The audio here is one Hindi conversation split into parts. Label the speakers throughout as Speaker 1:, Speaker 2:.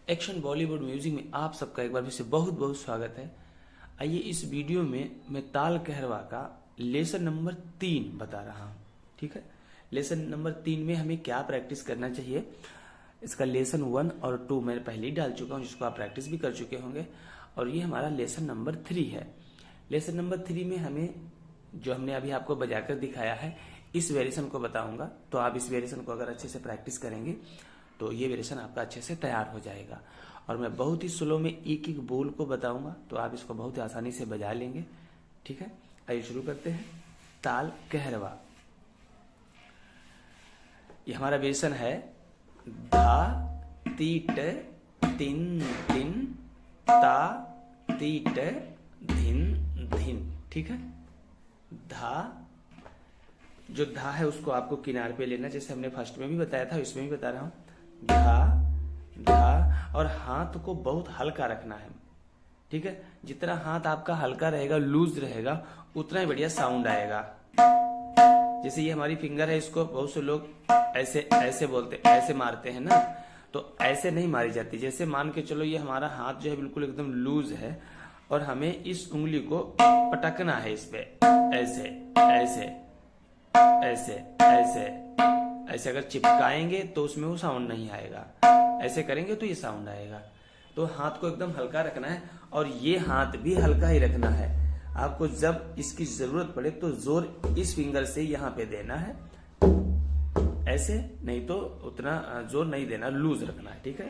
Speaker 1: एक्शन बॉलीवुड म्यूजिक में आप सबका एक बार फिर से बहुत बहुत स्वागत है। आइए इस वीडियो में मैं ताल कहरवा का लेसन नंबर 3 बता रहा हूँ। ठीक है, लेसन नंबर 3 में हमें क्या प्रैक्टिस करना चाहिए। इसका लेसन 1 और 2 मैं पहले ही डाल चुका हूँ, जिसको आप प्रैक्टिस भी कर चुके होंगे। और ये हमारा लेसन नंबर 3 है। लेसन नंबर 3 में हमें जो हमने अभी आपको बजाकर दिखाया है, इस वेरिएशन को बताऊंगा। तो आप इस वेरिएशन को अगर अच्छे से प्रैक्टिस करेंगे तो ये वेरिएशन आपका अच्छे से तैयार हो जाएगा। और मैं बहुत ही स्लो में एक एक बोल को बताऊंगा, तो आप इसको बहुत ही आसानी से बजा लेंगे। ठीक है, आइए शुरू करते हैं। ताल कहरवा, ये हमारा वेरिएशन है धा तीट तिन तिन ता तीट धिन धिन। ठीक है, धा, जो धा है उसको आपको किनार पे लेना, जैसे हमने फर्स्ट में भी बताया था, इसमें भी बता रहा हूं। धा धा, और हाथ को बहुत हल्का रखना है। ठीक है, जितना हाथ आपका हल्का रहेगा, लूज रहेगा, उतना ही बढ़िया साउंड आएगा। जैसे ये हमारी फिंगर है, इसको बहुत से लोग ऐसे ऐसे बोलते, ऐसे मारते हैं ना, तो ऐसे नहीं मारी जाती। जैसे मान के चलो, ये हमारा हाथ जो है बिल्कुल एकदम लूज है, और हमें इस उंगली को पटकना है इस पे, ऐसे ऐसे ऐसे ऐसे ऐसे। अगर चिपकाएंगे तो उसमें वो साउंड नहीं आएगा, ऐसे करेंगे तो ये साउंड आएगा। तो हाथ को एकदम हल्का रखना है, और ये हाथ भी हल्का ही रखना है। आपको जब इसकी जरूरत पड़े तो जोर इस फिंगर से यहाँ पे देना है, ऐसे, नहीं तो उतना जोर नहीं देना, लूज रखना है। ठीक है,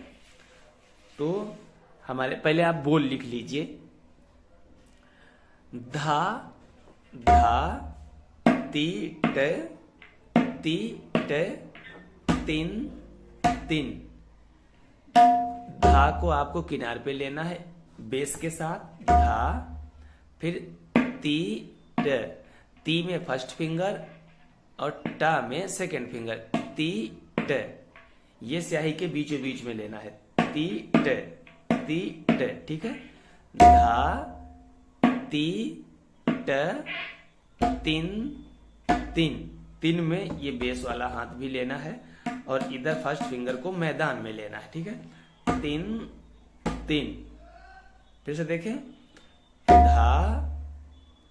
Speaker 1: तो हमारे पहले आप बोल लिख लीजिए। धा धा ती ट तिन तिन। धा को आपको किनार पे लेना है बेस के साथ, धा, फिर ती ट, ती में फर्स्ट फिंगर और टा में सेकंड फिंगर, ती ट। ये स्याही के बीचों बीच में लेना है, ती ट। ठीक है, धा ती ट तिन तिन। तिन में ये बेस वाला हाथ भी लेना है, और इधर फर्स्ट फिंगर को मैदान में लेना है। ठीक है, तिन तिन। फिर से देखें, धा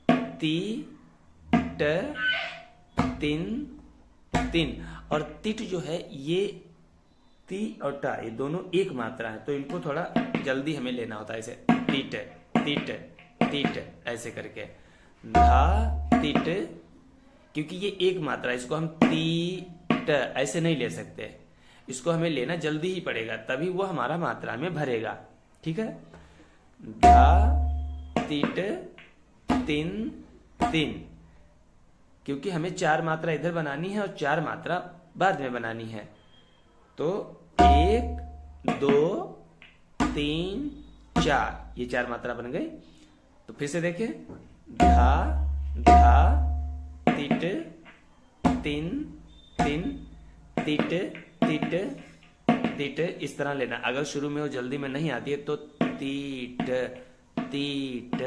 Speaker 1: ती ट तिन तिन। और तिट जो है, ये ती और टा, ये दोनों एक मात्रा है, तो इनको थोड़ा जल्दी हमें लेना होता है, ऐसे तीट तीट तीट, ऐसे करके। धा तीट, क्योंकि ये एक मात्रा है, इसको हम तीट ऐसे नहीं ले सकते, इसको हमें लेना जल्दी ही पड़ेगा, तभी वो हमारा मात्रा में भरेगा। ठीक है, धा तीट तिन तिन, क्योंकि हमें 4 मात्रा इधर बनानी है और 4 मात्रा बाद में बनानी है। तो 1 2 3 4, ये 4 मात्रा बन गई। तो फिर से देखें, धा धा तीट तिन तिन तीट तीट तीट, इस तरह लेना। अगर शुरू में वो जल्दी में नहीं आती है तो तीट तीट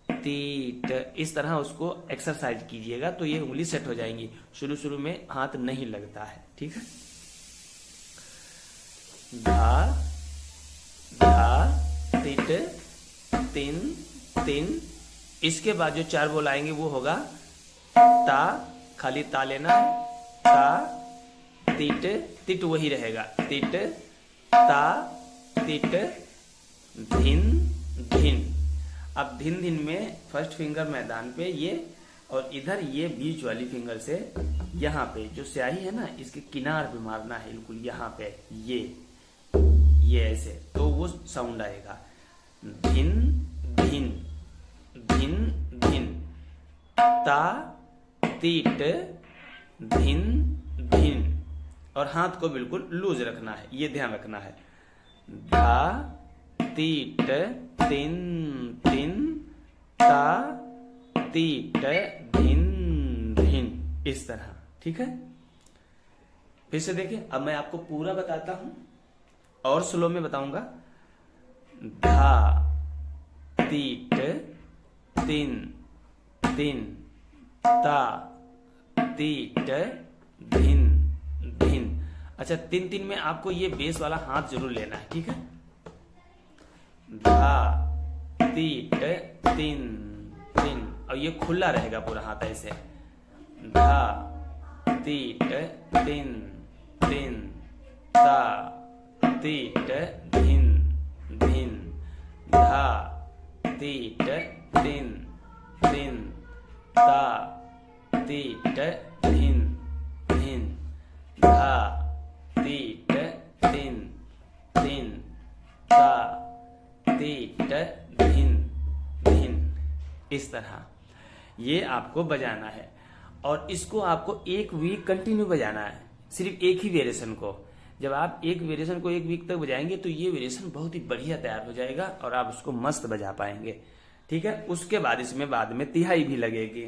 Speaker 1: तीट, इस तरह उसको एक्सरसाइज कीजिएगा, तो ये उंगली सेट हो जाएंगी। शुरू में हाथ नहीं लगता है। ठीक है, धा धा तीट तिन तिन। इसके बाद जो 4 बोल आएंगे वो होगा ता, खाली ता लेना है, ता तीट, तिट वही रहेगा, तिट ता तिट धिन धिन। अब धिन धिन में फर्स्ट फिंगर मैदान पे ये, और इधर ये बीच वाली फिंगर से यहाँ पे जो स्याही है ना, इसके किनार पे मारना है, बिल्कुल यहाँ पे, ये ऐसे, तो वो साउंड आएगा। धिन धिन धिन धिन, ता तीट धिन धिन। और हाथ को बिल्कुल लूज रखना है, ये ध्यान रखना है। धा तीट तिन तिन ता तीट धिन धिन, इस तरह। ठीक है, फिर से देखिए, अब मैं आपको पूरा बताता हूं और स्लो में बताऊंगा। धा तीट तिन तिन ता तीट धिन धिन। अच्छा, 3 3 में आपको ये बेस वाला हाथ जरूर लेना है। ठीक है, तीट तीन तीन, और ये खुला रहेगा पूरा हाथ ऐसे। धा तीट तीन तीन ता तीट धिन धिन, धा तीट तीन तीन ता तीट धिन धिन, धा तीट तीन तीन ता तीट धिन धिन। इस तरह ये आपको बजाना है, और इसको आपको एक वीक कंटिन्यू बजाना है, सिर्फ एक ही वेरिएशन को। जब आप एक वेरिएशन को एक वीक तक बजाएंगे तो ये वेरिएशन बहुत ही बढ़िया तैयार हो जाएगा और आप उसको मस्त बजा पाएंगे। ठीक है, उसके बाद इसमें बाद में तिहाई भी लगेगी।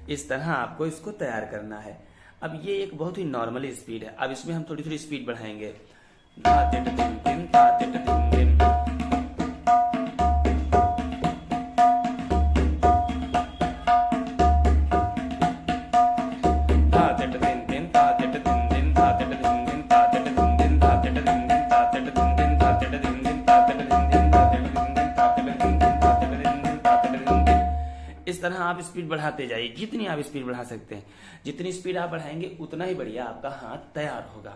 Speaker 1: इस तरह आपको इसको तैयार करना है। अब ये एक बहुत ही नॉर्मल स्पीड है। अब इसमें हम थोड़ी थोड़ी स्पीड बढ़ाएंगे। धा तिट दिन दिन धा तिट दिन दिन, धा तिट दिन दिन धा तिट दिन दिन धा तिट दिन दिन धा तिट दिन दिन धा तिट दिन दिन धा तिट दिन दिन धा तिट दिन दिन धा तिट दिन दिन धा तिट दिन दिन धा तिट दिन दिन धा तिट दिन दिन धा तिट दिन दिन। इस तरह आप स्पीड बढ़ाते जाइए, जितनी आप स्पीड बढ़ा सकते हैं। जितनी स्पीड आप बढ़ाएंगे उतना ही बढ़िया आपका हाथ तैयार होगा।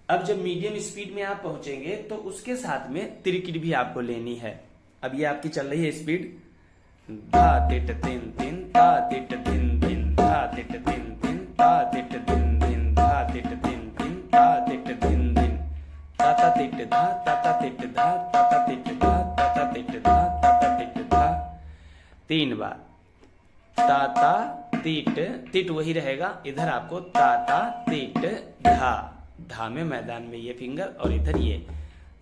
Speaker 1: अब जब मीडियम स्पीड में आप पहुंचेंगे तो उसके साथ में तिरकिट भी आपको लेनी है। अब ये आपकी चल रही है स्पीड, धा तिट तीन तीन ता तिट दिन दिन धा तिट दिन दिन ता तिट दिन दिन धा तिट दिन दिन ता तिट दिन दिन, ता तिट धा ता तिट धा ता तिट धा ता तिट धा ता तिट धा। 3 बार ताता तीट, तीट वही रहेगा, इधर आपको ताता तीट धा, धा में मैदान में ये फिंगर और इधर ये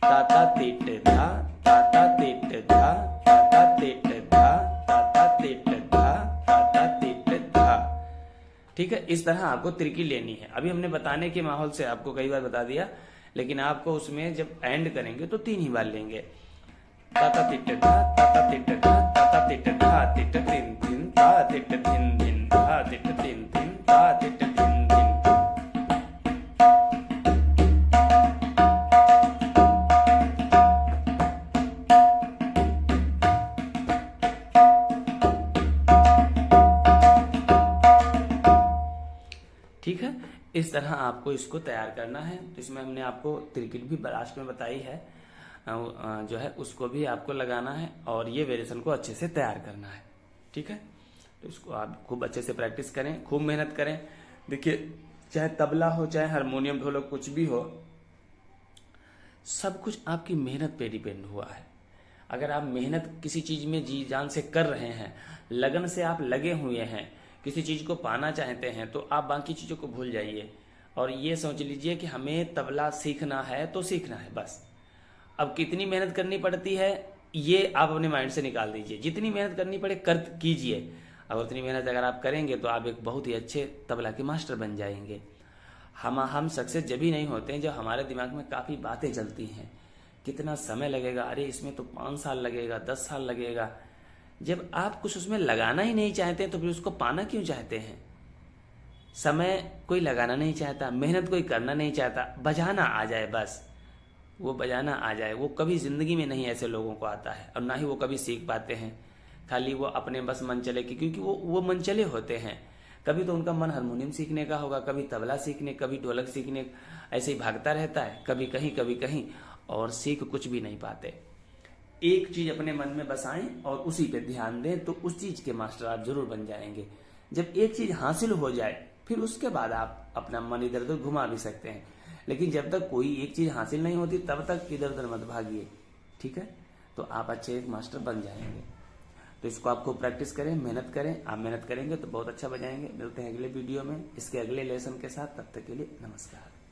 Speaker 1: ताता तीट धा ताता तीट धा ताता तीट धा ताता तीट धा ताता तीट धा। ठीक है, इस तरह आपको तिरकी लेनी है। अभी हमने बताने के माहौल से आपको कई बार बता दिया, लेकिन आपको उसमें जब एंड करेंगे तो 3 ही बार लेंगे। ताता तीट धा ताता तीट धा ताता तीट धा तीट तीन तीन ता तीट दिन दिन धा तीट तीन तीन ता तीट दिन दिन। ठीक है, इस तरह आपको इसको तैयार करना है। तो इसमें हमने आपको तिरकिट भी लास्ट में बताई है, जो है उसको भी आपको लगाना है और ये वेरिएशन को अच्छे से तैयार करना है। ठीक है, तो इसको आप खूब अच्छे से प्रैक्टिस करें, खूब मेहनत करें। देखिए, चाहे तबला हो, चाहे हारमोनियम, ढोलक, कुछ भी हो, सब कुछ आपकी मेहनत पे डिपेंड हुआ है। अगर आप मेहनत किसी चीज में जी जान से कर रहे हैं, लगन से आप लगे हुए हैं, किसी चीज को पाना चाहते हैं, तो आप बाकी चीजों को भूल जाइए और ये सोच लीजिए कि हमें तबला सीखना है तो सीखना है बस। अब कितनी मेहनत करनी पड़ती है ये आप अपने माइंड से निकाल दीजिए। जितनी मेहनत करनी पड़े कर कीजिए, और उतनी मेहनत अगर आप करेंगे तो आप एक बहुत ही अच्छे तबला के मास्टर बन जाएंगे। हम सक्सेस जब भी नहीं होते हैं जब हमारे दिमाग में काफ़ी बातें चलती हैं, कितना समय लगेगा, अरे इसमें तो 5 साल लगेगा, 10 साल लगेगा। जब आप कुछ उसमें लगाना ही नहीं चाहते तो फिर उसको पाना क्यों चाहते हैं? समय कोई लगाना नहीं चाहता, मेहनत कोई करना नहीं चाहता, बजाना आ जाए बस, वो बजाना आ जाए। वो कभी जिंदगी में नहीं ऐसे लोगों को आता है और ना ही वो कभी सीख पाते हैं। खाली वो अपने बस मन चले की, क्योंकि वो मन चले होते हैं। कभी तो उनका मन हारमोनियम सीखने का होगा, कभी तबला सीखने, कभी ढोलक सीखने, ऐसे ही भागता रहता है, कभी कहीं, और सीख कुछ भी नहीं पाते। एक चीज अपने मन में बसाएं और उसी पे ध्यान दें तो उस चीज के मास्टर आप जरूर बन जाएंगे। जब एक चीज हासिल हो जाए फिर उसके बाद आप अपना मन इधर उधर घुमा भी सकते हैं, लेकिन जब तक कोई एक चीज हासिल नहीं होती तब तक इधर उधर मत भागिए। ठीक है, तो आप अच्छे एक मास्टर बन जाएंगे। तो इसको आपको प्रैक्टिस करें, मेहनत करें। आप मेहनत करेंगे तो बहुत अच्छा बजाएंगे। मिलते हैं अगले वीडियो में इसके अगले लेसन के साथ, तब तक के लिए नमस्कार।